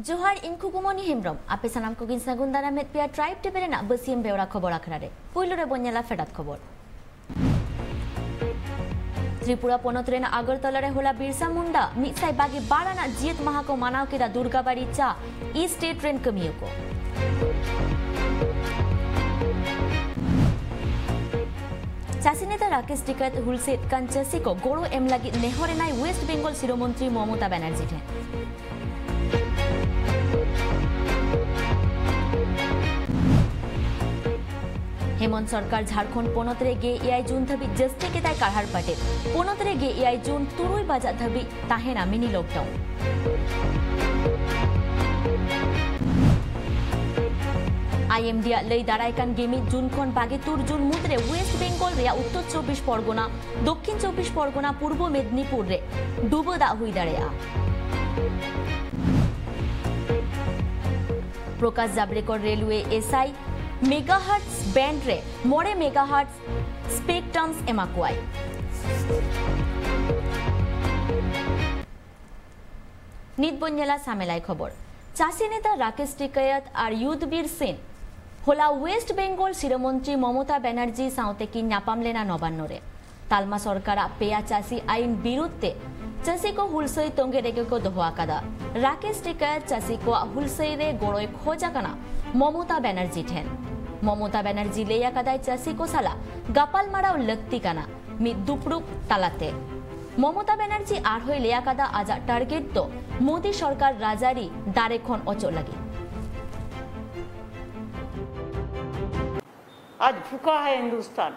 जोहार इनकु कुमोनी हेम्ब्रम आपे सानाम को गिनसा गुंदाना मेट पिया ट्राइब टेबेरे ना बसियम बेवरा खबर आखरारे पुइलो रे बन्याला फेडात खबर त्रिपुरा पोनतरेना आगरतला होला बिरसा मुंडा मिसाई बागी बाराना जियत माहा को मानाव केदा दुर्गाबाड़ी चा ई स्टेट ट्रेन कमियो को चासी नेता राकेश टिकैत हुलसेट कांचसी को गोड़ो एम लगी नेहरे नाई वेस्ट बेंगल शिरोमंत्री ममता बनर्जी थे हेमंत सरकार झारखंड पोनतरे गे एआई जून धबी जस्ते के ताई काढ़ार पाटे पोनतरे गे एआई जून तुरुई बाजा धबी ताहेना मिनी लॉकडाउन आईएमडी लई दारायकान गेमी जून खन बागे तुर जून मुद्रे वेस्ट बेंगल रे उत्तर 24 परगना दक्षिण 24 परगना पूर्व मेदिनीपुर रे डुबो दा हुई दाड़ेया प्रकाश जावड़ेकर रेलवे एसआई मेगाहर्ट्ज बैंड रे मोड़े मेगाहर्ट्ज स्पेक्ट्रम्स एमाकुआई नित बन्याला सामेलाई खबर चासी नेता राकेश टिकैत और युद्धवीर सेन होला वेस्ट बेंगल शिरोमंत्री ममता बनर्जी साउते की नापाम लेना नबान्न रे तालमा सरकार पेया चासी आईन विरुद्धे चासी को हुलसई तोंगे रेगे को दोहा कादा राकेश टिकैत चासी को हुलसई रे गोड़ोय खोजा कना ममता बनर्जी ठेन ममता बनर्जी लेया कदाय चासी को साला गापाल माराव लगती काना मिद दुपड़ुक तालाते ममता बनर्जी आर होय लेया कदा आजा टार्गेट तो मोदी सरकार राजारी दारे खन अचो लगी आज भूखा है हिंदुस्तान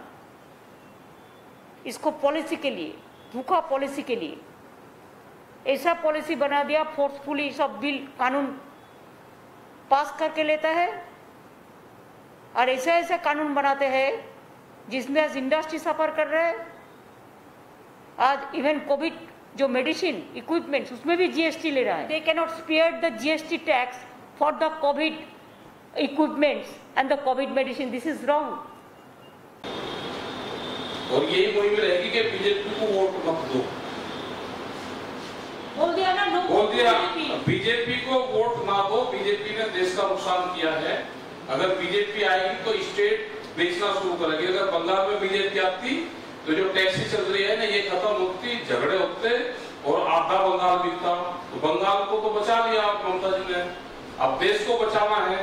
इसको पॉलिसी के लिए भूखा पॉलिसी के लिए ऐसा पॉलिसी बना दिया फोर्सफुली सब बिल कानून पास करके लेता है और ऐसे ऐसे कानून बनाते हैं जिसमें आज इंडस्ट्री सफर कर रहे हैं। आज इवन कोविड जो मेडिसिन इक्विपमेंट्स उसमें भी जीएसटी ले रहा है। They cannot spare the GST tax for the Covid equipments and the Covid medicine this is wrong. और यही मुहिम रहेगी कि बीजेपी को वोट मत दो। बोल दिया ना, बोल दिया बीजेपी को वोट ना दो। बीजेपी ने देश का नुकसान किया है। अगर बीजेपी आएगी तो स्टेट बेचना शुरू करेगी। अगर बंगाल में बीजेपी आती तो जो टैक्सी चल रही है ना ये खत्म होती, झगड़े होते और आधा बंगाल बिकता। तो बंगाल को तो बचा लिया ममता जी ने, अब देश को बचाना है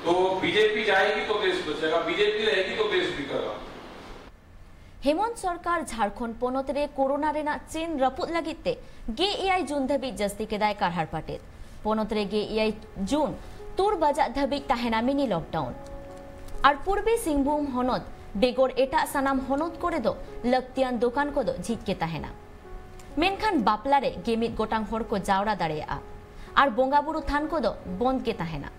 तो बीजेपी जाएगी तो देश बचेगा, बीजेपी रहेगी तो देश बिकेगा। हेमंत सरकार झारखंड पोनतरे कोरोना रेना चेन रपुद लगिते गे एआई जून धबी जस्ती केदाय काढ़ार पाटे पोनतरे गे एआई जून तुर बाजा धबी ताहेना मिनी लॉकडाउन और पूर्वी सिंहभूम हनत बेगर एटा सानाम हनत करे दो लक्तियान दुकान को दो झिज के ताहेना मेनखान बापला रे गेमित गोटांग हर को जावरा दाड़ेया और बोंगाबुरु थान को दो बंद के ताहेना।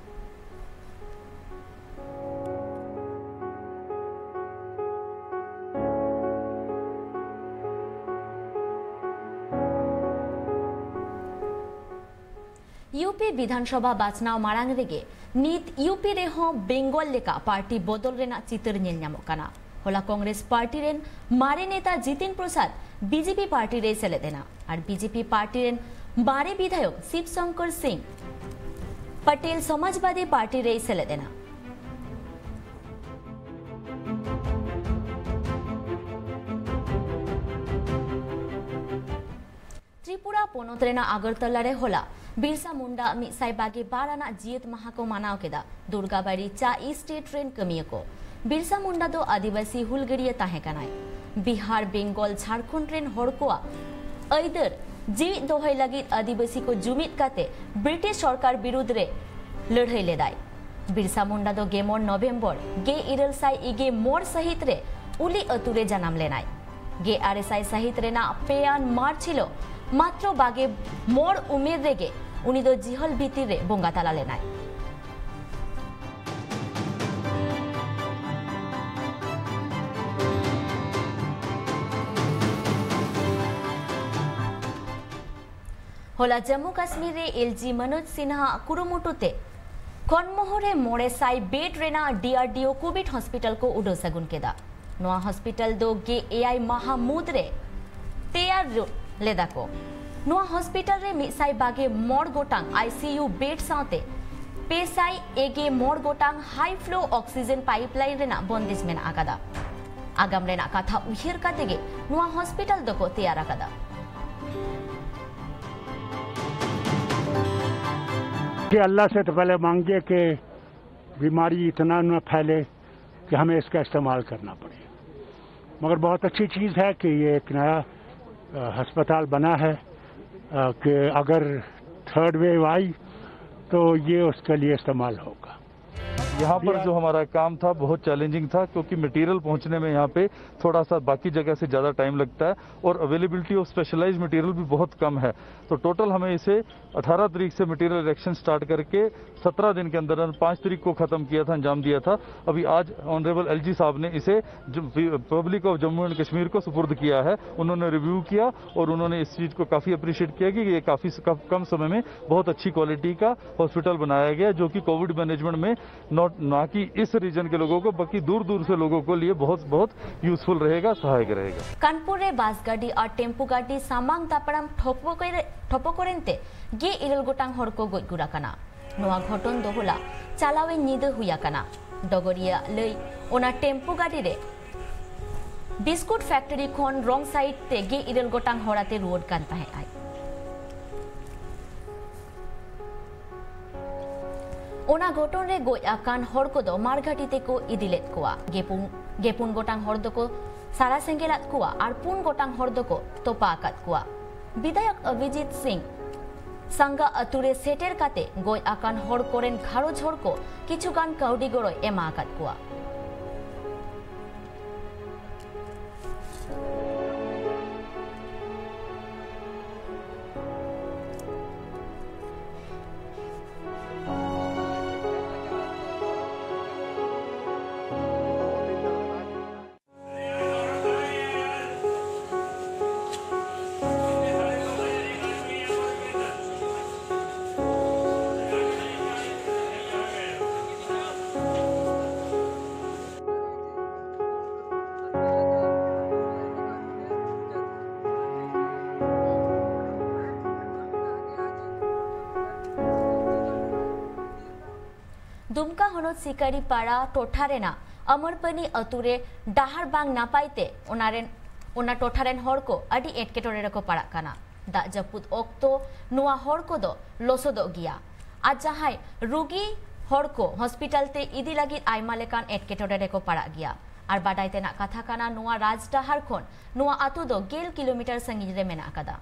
यूपी विधानसभा बाचनाव मारांग रेगे नीत यूपी रे हो बेंगल लेका पार्टी बदल रेना चितर नेल ᱧᱟᱢᱚᱜ कना होला कांग्रेस पार्टी रेन मारे नेता जितिन प्रसाद बीजेपी पार्टी रे सेले देना और बीजेपी पार्टी रेन मारे विधायक शिवशंकर सिंह पटेल समाजवादी पार्टी रे सेले देना। त्रिपुरा पोनतरेना आगरतला रे होला बिरसा मुंडा मिसाई बागे बाराना जियत माहा को मानाव केदा दुर्गाबाड़ी चा ई स्टेट ट्रेन कमियो को बिरसा मुंडा दो आदिवासी हुलगड़िया ताहे कनाय बिहार बेंगल झारखंड ट्रेन हड़कोआ ऐदर जीवित दोहै लगी आदिवासी को जुमित काते ब्रिटिश सरकार विरुद्ध रे लड़ाई लेदाय बिरसा मुंडा दो गेमोर नवेम्बर गे इरल साई इगे मोर सहित रे उली अतुरे जनाम लेनाय गे आरएसआई सहित रेना पेयान मार छिलो मात्र बागे मोर उमेर रेगे उनी दो जिहल भीतिर रे बोंगा ताला लेनाय। होला जम्मू काश्मीर रे एलजी मनोज सिन्हा कुरुमुटुते खनमोहरे मोड़े साई बेड रेना डीआरडीओ कोविड हॉस्पिटल को उडो सगुन केदा नोआ हॉस्पिटल दो गे एआई महामुद रे तैयार लेदा को नुआ हॉस्पिटल रे मिसाई बागे मोड़ गोटांग ICU बेड साउते पेसाई एगे मोड़ गोटांग हाई फ्लो ऑक्सीजन पाइपलाइन रेना बंदेज मेना आकादा आगाम रेना कथा उहिर कातेगे नुआ हॉस्पिटल दको तैयार आकादा कि अल्लाह से तो पहले मांगे कि बीमारी इतना न फैले कि हमें इसका इस्तेमाल करना पड़े, मगर बहुत अच्छी चीज़ है कि ये एक नया अस्पताल बना है कि अगर थर्ड वेव आई तो ये उसके लिए इस्तेमाल होगा। यहाँ पर जो हमारा काम था बहुत चैलेंजिंग था, क्योंकि मटेरियल पहुँचने में यहाँ पे थोड़ा सा बाकी जगह से ज़्यादा टाइम लगता है और अवेलेबिलिटी ऑफ स्पेशलाइज्ड मटेरियल भी बहुत कम है। तो टोटल हमें इसे 18 तारीख से मटेरियल इरेक्शन स्टार्ट करके 17 दिन के अंदर 5 तारीख को ख़त्म किया था, अंजाम दिया था। अभी आज ऑनरेबल LG साहब ने इसे public of Jammu and Kashmir को सुपुर्द किया है। उन्होंने रिव्यू किया और उन्होंने इस चीज़ को काफ़ी अप्रिशिएट किया कि ये काफ़ी कम समय में बहुत अच्छी क्वालिटी का हॉस्पिटल बनाया गया, जो कि कोविड मैनेजमेंट में ना कि इस रीजन के लोगों को बल्कि दूर दूर से लोगों को लिए बहुत यूजफुल रहेगा, सहायक रहेगा। कानपुर रे बास गाड़ी और टेम्पो गाड़ी सामांग तापड़ाम ठोपो करेंते गे इरल गोटांग हर को गज गुरा कना नोआ घटन दो होला चालावे निदे हुया कना डगरिया लई ओना टेम्पो गाड़ी रे बिस्कुट फैक्ट्री खन रंग साइड ते गे इरल गोटांग हराते रोड कान ताहे आय ओना घटन रे गय आकान हर को दो मारघाटी ते को इदिलेत कोआ गेपुन गोटांग हर दो को सारा सेंगेलात कोआ और पुन गोटांग हर दो को तोपा आकात कोआ विधायक अभिजीत सिंह संगा अतुरे सेटेर काते गय आकान हर कोरेन घारोज हर को किछुगान काउडी गड़य एमा आकात कोआ दुमका हनोत सिकारी पाड़ा टोठारेना अमरपनी अतुरे डाहार बांग नापाइते ओना टोठारेन हर को अडी एटकेटोरे रको पाड़ा काना दा जपुत ओक्तो नुआ हर को दो लोसोदो गिया आज जहाय रुगी हर को हॉस्पिटल ते इदी लगी आयमा लेकान एटकेटोरे रको पाड़ा गिया और बाडाइते ना कथा काना नुआ राजडाहार खन नुआ आतु दो 1 किलोमीटर संगीन रे मेना कदा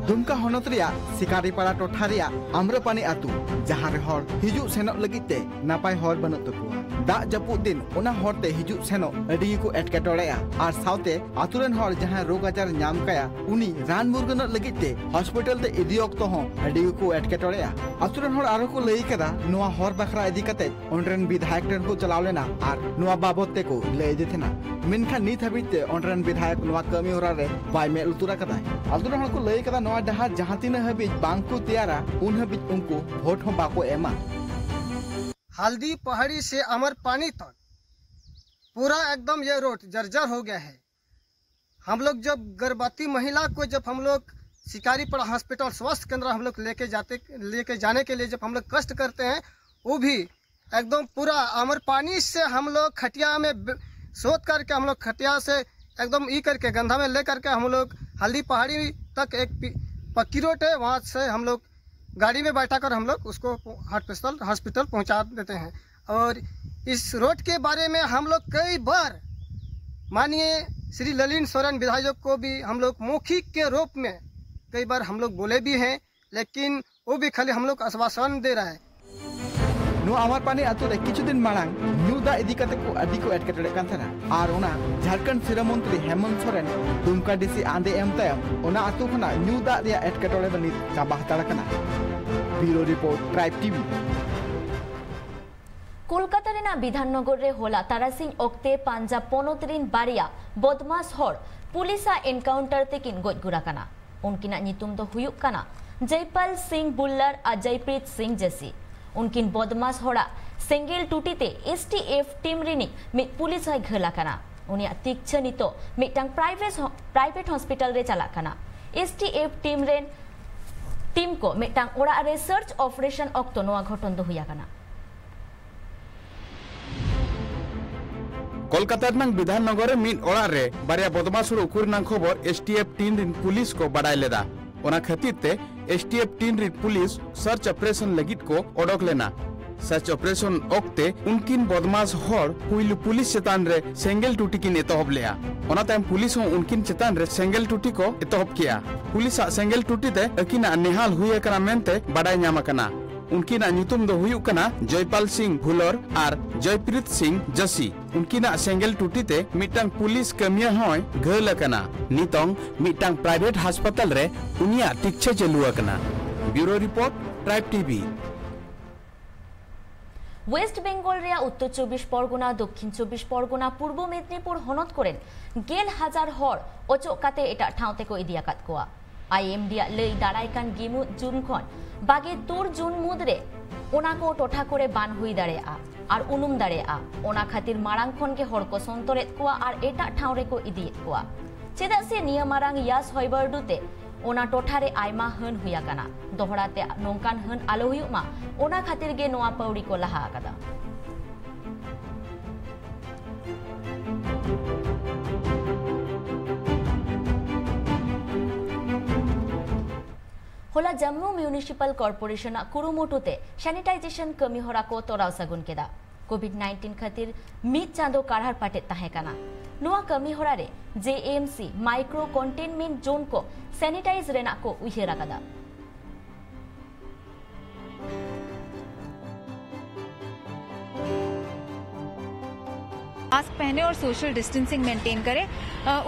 दुमका हनत रिया सिकारीपाड़ा टोठा रिया आम्रपानी आतु जहां रे हर हिजु सेनोक लगिते नापाय हर बनत तकुआ दा जपुद दिन ओना हरते हिजु सेनो अडी को एटकेटोरेया और साउते आतुरेन हर जहां रोग आजार नाम काया उनी रान मुरगन लगिते हॉस्पिटल ते इदी ओक्तो हो अडी को एटकेटोरेया आतुरेन हर आरो को लई कदा नोआ हर बखरा इदी कते ओनरेन विधायक टेन को चलाव लेना और नोआ बाबत को लई देथेना मेनखा नित हबिते ओनरेन विधायक नोआ कमी होरा रे बाय मे उतुरा कदा आतुरेन हर को लई कदा नोआ डहार जहां तीन हबी बांको तैयारा उन हबी उनको वोट हो बाको एमा हल्दी पहाड़ी से अमर पानी तक पूरा एकदम ये रोड जर्जर हो गया है। हम लोग जब गर्भवती महिला को जब हम लोग शिकारीपाड़ा हॉस्पिटल स्वास्थ्य केंद्र हम लोग लेके जाने के लिए जब हम लोग कष्ट करते हैं, वो भी एकदम पूरा अमर पानी से हम लोग खटिया में शोध करके हम लोग खटिया से एकदम ई करके गंधा में ले करके हम लोग हल्दी पहाड़ी तक एक पक्की रोड है, वहाँ से हम लोग गाड़ी में बैठाकर हम लोग उसको हॉस्पिटल पहुंचा देते हैं। और इस रोड के बारे में हम लोग कई बार माननीय श्री ललित सोरेन विधायक को भी हम लोग मौखिक के रूप में कई बार हम लोग बोले भी हैं, लेकिन वो भी खाली हम लोग आश्वासन दे रहा है। नो आमार पानी आतु रे किछु दिन मांग न्यू दा इदी कते को अडी को एटकेटरे कान थाना आर ओना झारखंड सिरा मंत्री हेमंत सोरेन दुमका डीसी आंदे एम तायम ओना आतु खना न्यू दा रे एटकेटरे बनी चाबा हताड़ा कना। Bureau report tribe TV. Kolkata रेना विधाननगर रे होला तारासिंह ओक्ते पांजाब 15 बारिया बदमाश हर पुलिसा एनकाउंटर तेकिन गज गुरा कना उनकिना नितुम दो हुयुक कना जयपाल सिंह बुल्लर और जयप्रीत सिंह जैसी उनकिन बदमाश हड़ा सेंगेल टूटीते STF टीम रिनी मित पुलिस है घला कना उनिया तिक्छा नितो मिटang प्राइवेट हॉस्पिटल रे चला कना STF टीम को मिटang ओरा रे सर्च ऑपरेशन ऑक्टो नोआ घटन दो हुया कना कोलकाता नंग विधाननगर मिन ओरा रे बारिया बदमाशुर उकुर नंग खबर STF टीम रिन पुलिस को बड़ाई लेदा ओना खातिर ते STF टीम रिन पुलिस सर्च ऑपरेशन लगित को ओडक लेना सर्च ऑपरेशन ओक्ते उनकिन बदमाश हर पुइलु पुलिस चेतान रे सेंगल टूटी किन एतहब लेया ओना ताम पुलिस हो उनकिन चेतान रे सेंगल टूटी को एतहब किया पुलिस सेंगल टूटी ते अकिना निहाल हुए कना मेनते बड़ाई न्यामा कना उनकिना न्यूतुम दो हुयुक कना जयपाल सिंह भुलर और जयप्रीत सिंह जसी उनकिना सेंगल टूटी ते मिटang पुलिस कमिया होय घल कना नितोंग मिटang प्राइवेट अस्पताल रे उनिया टिक्छे चलुआ कना bureau report tribe TV West Bengal रे उत्तर 24 परगना दक्षिण 24 परगना पूर्व मेदिनीपुर हनत करेन 10,000 हर अचोक काते एटा ठावते को इदियाकात कोआ IMD लई दारायकान गिमु जून खन बागे 2 जून मुदरे ओना को टोठा करे बान हुई दाड़ेआ और उनुम दाड़ेआ ओना खातिर मारांग खन के हर को संतरेत कोआ और एटा ठाव रे को इदियत कोआ चेदा से निया मारांग यास होइबरदुते ओना टोठा रे आयमा हन हुया कना दोहराते नोंकान हन आलो हुयुमा ओना खातिर गे नोआ पौड़ी को लहा आकदा होला जम्मू म्यूनिसिपल कॉर्पोरेशन कुरुमुटुते सैनिटाइजेशन कमी होरा को तोराव सगुन केदा कोविड-19 खातिर मिद चांदो काढ़ार पाटे ताहे काना नोआ कमी होरा रे JMC माइक्रो कंटेनमेंट जोन को सैनिटाइज रेना को उहिरा कदा मास्क पहने और सोशल डिस्टेंसिंग मेंटेन करें।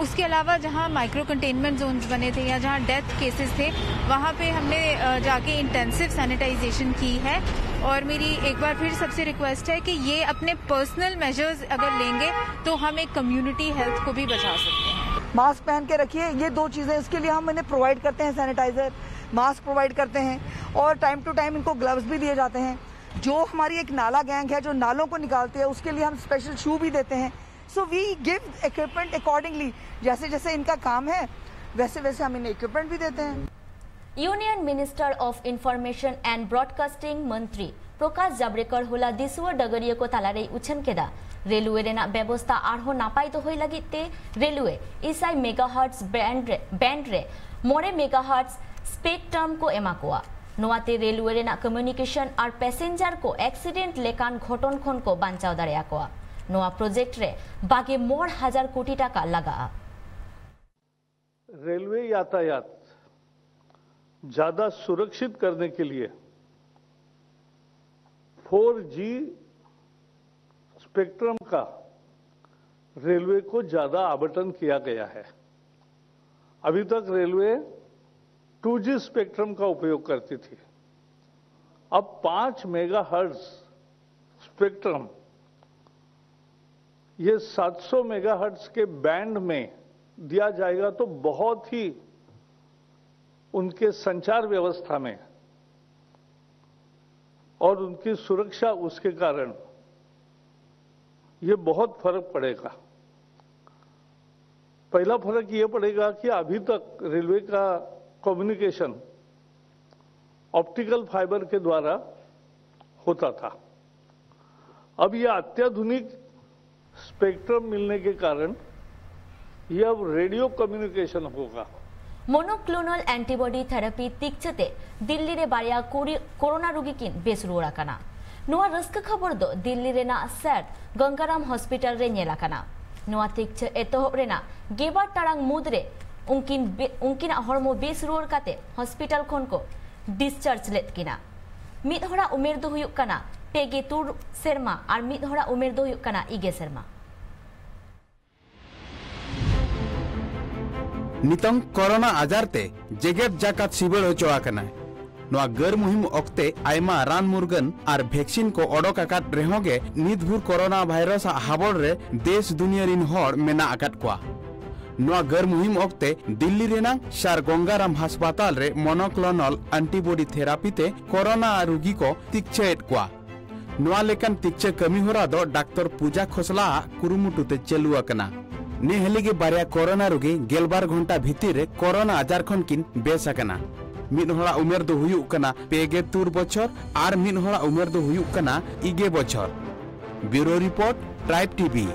उसके अलावा जहां माइक्रो कंटेनमेंट जोन्स बने थे या जहां डेथ केसेस थे वहां पे हमने जाके इंटेंसिव सैनिटाइजेशन की है और मेरी एक बार फिर सबसे रिक्वेस्ट है कि ये अपने पर्सनल मेजर्स अगर लेंगे तो हम एक कम्युनिटी हेल्थ को भी बचा सकते हैं। मास्क पहन के रखिए, ये 2 चीजें इसके लिए हम इन्हें प्रोवाइड करते हैं, सैनिटाइजर मास्क प्रोवाइड करते हैं और टाइम टू टाइम इनको ग्लव्स भी दिए जाते हैं। जो हमारी एक नाला गैंग है जो नालों को निकालते हैं उसके लिए हम स्पेशल शू भी देते हैं। So we give equipment accordingly, जैसे जैसे इनका काम है वैसे वैसे हम इन्हें इक्विपमेंट भी देते हैं। Union minister of information and broadcasting मंत्री प्रकाश जावड़ेकर होला दिसुआ डगरिया को तालारे उछन केदा रेलवे रेना व्यवस्था आरहो नापाई तो होई लगिते रेलवे इसाई मेगाहर्ट्ज बैंड रे मोरे मेगाहर्ट्ज स्पेक्ट्रम को एमा कोआ नोआते रेलवे रेना कम्युनिकेशन और पैसेंजर को एक्सीडेंट लेकान घटन खन को बांचाव दाड़ेया कोआ नोआ प्रोजेक्ट रे बागे 1000 कोटी टाका लगा। रेलवे यातायात ज्यादा सुरक्षित करने के लिए 4G स्पेक्ट्रम का रेलवे को ज्यादा आवंटन किया गया है। अभी तक रेलवे 2G स्पेक्ट्रम का उपयोग करती थी। अब 5 मेगाहर्ट्ज स्पेक्ट्रम ये 700 मेगाहर्ट्ज के बैंड में दिया जाएगा तो बहुत ही उनके संचार व्यवस्था में और उनकी सुरक्षा उसके कारण ये बहुत फर्क पड़ेगा। पहला फर्क ये पड़ेगा कि अभी तक रेलवे का कम्युनिकेशन ऑप्टिकल फाइबर के द्वारा होता था। अब यह अत्याधुनिक स्पेक्ट्रम मिलने के कारण यह अब रेडियो कम्युनिकेशन होगा। मोनोक्लोनल एंटीबॉडी थेरेपी तिक्चते दिल्ली रे बारिया कोरोना रोगी किन बेसरुड़ा कना नोआ रस्क खबर दो दिल्ली रेना सेट गंगाराम हॉस्पिटल रे नेला कना नोआ तिक्च एतोहब रेना गेबा टारांग मुदरे उनकिन हरमो बेसरुड़ काते हॉस्पिटल खन को डिस्चार्ज लेत किना मिद हरा उमेर दो हुयुक कना पेगे तुर सेरमा और मिद हरा उमेर दो हुयुक कना इगे सेरमा। नितंग कोरोना आजारते जेगेत जाकात सिबल होचोआ कना नोआ गर मुहिम ओक्ते आयमा रान मुर्गन और वैक्सीन को ओडोक आकात रेहोगे नितभुर कोरोना वायरस हाबल रे देश दुनिया रिन हर मेना आकात कोआ नोआ गर मुहिम ओक्ते दिल्ली रेना शार गंगाराम अस्पताल रे मोनोक्लोनल एंटीबॉडी थेरापी ते कोरोना रोगी को तिक्चेट कोआ नोआ लेकन तिक्चे कमी होरा दो डॉक्टर पूजा खोसला कुरुमुटुते चलुआ कना। नेहली के बारिया कोरोना रोगी 12 घंटा भीतर रे कोरोना आजार खन किन बेस आकना मिद हड़ा उमेर दो हुयुक कना 53 बछर और मिद हड़ा उमेर दो हुयुक कना 20 बछर। Bureau report tribe TV.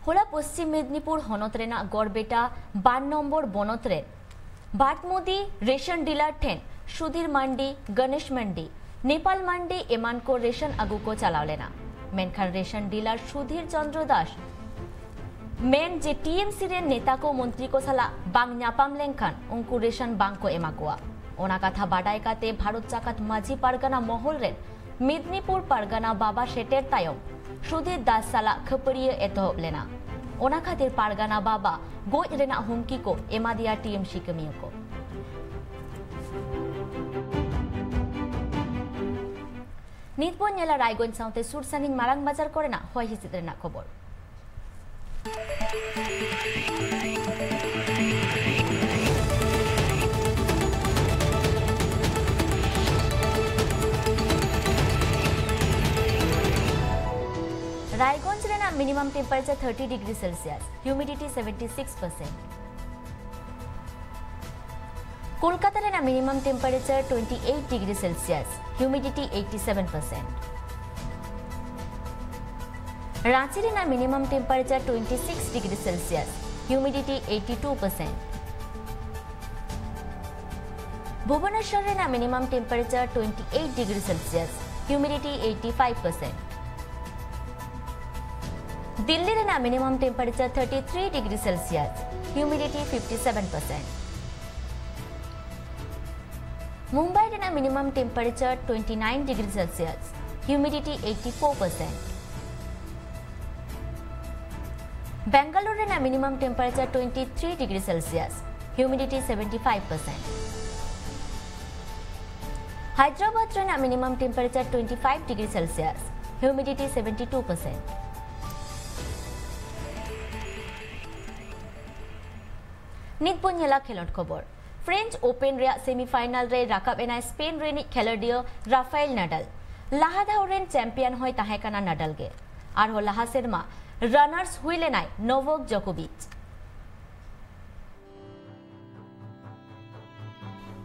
होला पश्चिम मेदिनीपुर हनत रेना गड़बेटा 12 नम्बर बनत रे बाटमुदी रेशन डीलर ठेन सुधीर मांडी गणेश मांडी नेपाल मांडी एमान को रेशन आगू को चलाव लेना मेनखान रेशन डीलर सुधीर चंद्र दास मेन जे टीएमसी रे नेता को मंत्री को सला बांग न्यापाम लेनखान उनको रेशन बांग को एमा कोआ ओना कथा बाडाय काते भारत चाकात माझी पारगाना महल रे मेदिनीपुर पारगाना बाबा शेटेर तायम सुधीर दास साला खपड़िया एतहब लेना ओना खातिर पारगाना बाबा गोज रेना हुमकी को एमा दिया टीएमसी कमियों को। नितबन नेला रायगंज साउते सुरसानिन मारांग बाजार करेना होय हिसित रेना खबर। रायगंज रेना minimum temperature 30 degree Celsius humidity 76%। Kolkata रेना minimum temperature 28 degree Celsius humidity 87%। Ranchi रेना minimum temperature 26 degree Celsius humidity 82%। Bhubaneswar रेना minimum temperature 28 degree Celsius humidity 85%। Delhi रेना minimum temperature 33 degree Celsius humidity 57%। Mumbai रेना minimum temperature 29 degree Celsius humidity 84%। Bengaluru रेना minimum temperature 23 degree Celsius humidity 75%। Hyderabad रेना minimum temperature 25 degree Celsius humidity 72%। नितबन नेला खेलोट खबर French Open रे semifinal रे राकाब एना Spain रेनी खेलोडियो Rafael Nadal लाहा धावरेन champion होय ताहेकाना नाडाल गे आर हो लाहा सेरमा रनर्स हुइलेनाय नोवाक जोकोविच।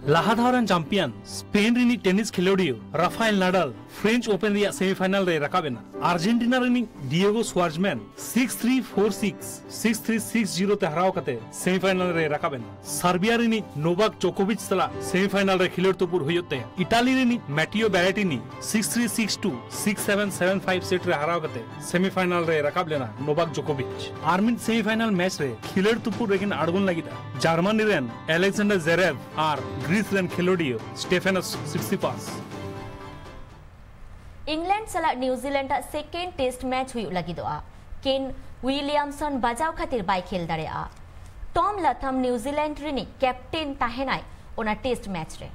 लाहा धावरेन चैंपियन स्पेन रेनी टेनिस खेलोडियो राफेल नाडाल फ्रेंच ओपन रे सेमीफाइनल रे राकाबेना अर्जेंटीना रेनी डिएगो स्वार्जमैन 6-3, 4-6, 6-3, 6-0 ते हराव कते सेमीफाइनल रे राकाबेना सर्बिया रेनी नोवाक जोकोविच सला सेमीफाइनल रे खिलोड तोपुर होयते इटाली रेनी मैटियो बैरेटिनी 6-3, 6-2, 6-7, 7-5 सेट रे हराव कते सेमीफाइनल रे राकाबलेना नोवाक जोकोविच आर्मिन सेमीफाइनल मैच रे खिलोड तोपुर रेकिन आडगुन लागिदा Germany rain Alexander Zverev are Greece rain खेलोडियो Stephens सिट्सिपास। England सला न्यूजीलैंड सेकेंड टेस्ट मैच हुई लगी दो केन विलियमसन बजाव खातिर बाय खेल दाड़े Tom Latham New Zealand Rini captain ताहेनाय ओना टेस्ट मैच रे।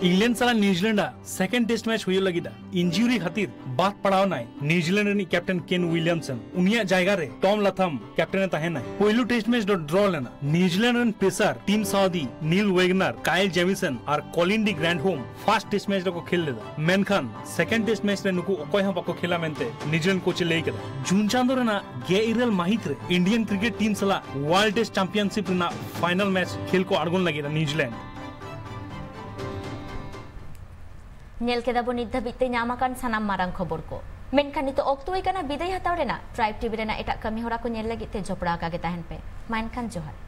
इंग्लैंड सला न्यूजीलैंड सेकंड टेस्ट मैच हुई लगी इंजुरी खातिर बात पड़ाव नाय न्यूजीलैंड नी कैप्टन केन विलियमसन उनिया जायगा रे टॉम लथम कैप्टन ताहेनाय पहिलो टेस्ट मैच ड्रॉ लेना New Zealand run pacer team Saudi नील वेगनर काइल जेमिसन और Colin de Grandhomme first test match को खेल लेदा मेनखान सेकंड टेस्ट मैच रे नुकु ओकोय हम बाको खेला मेनते न्यूजीलैंड कोच लेई केदा जून चांदो रेना गेइरल माहित रे इंडियन क्रिकेट टीम सला वर्ल्ड टेस्ट चैंपियनशिप रेना फाइनल मैच खेल को आड़गुन लगी न्यूजीलैंड नेल के दाबो नित धाबिते ᱧᱟᱢᱟᱠᱟᱱ सानाम मारांग खबर को मेनखान नितो ऑक्टो इकाना बिदाय हताव रेना ट्राइब टीवी रेना एटा कमी होरा को नेल लगिते जोपड़ा कागे ताहन पे मानखान जोहार।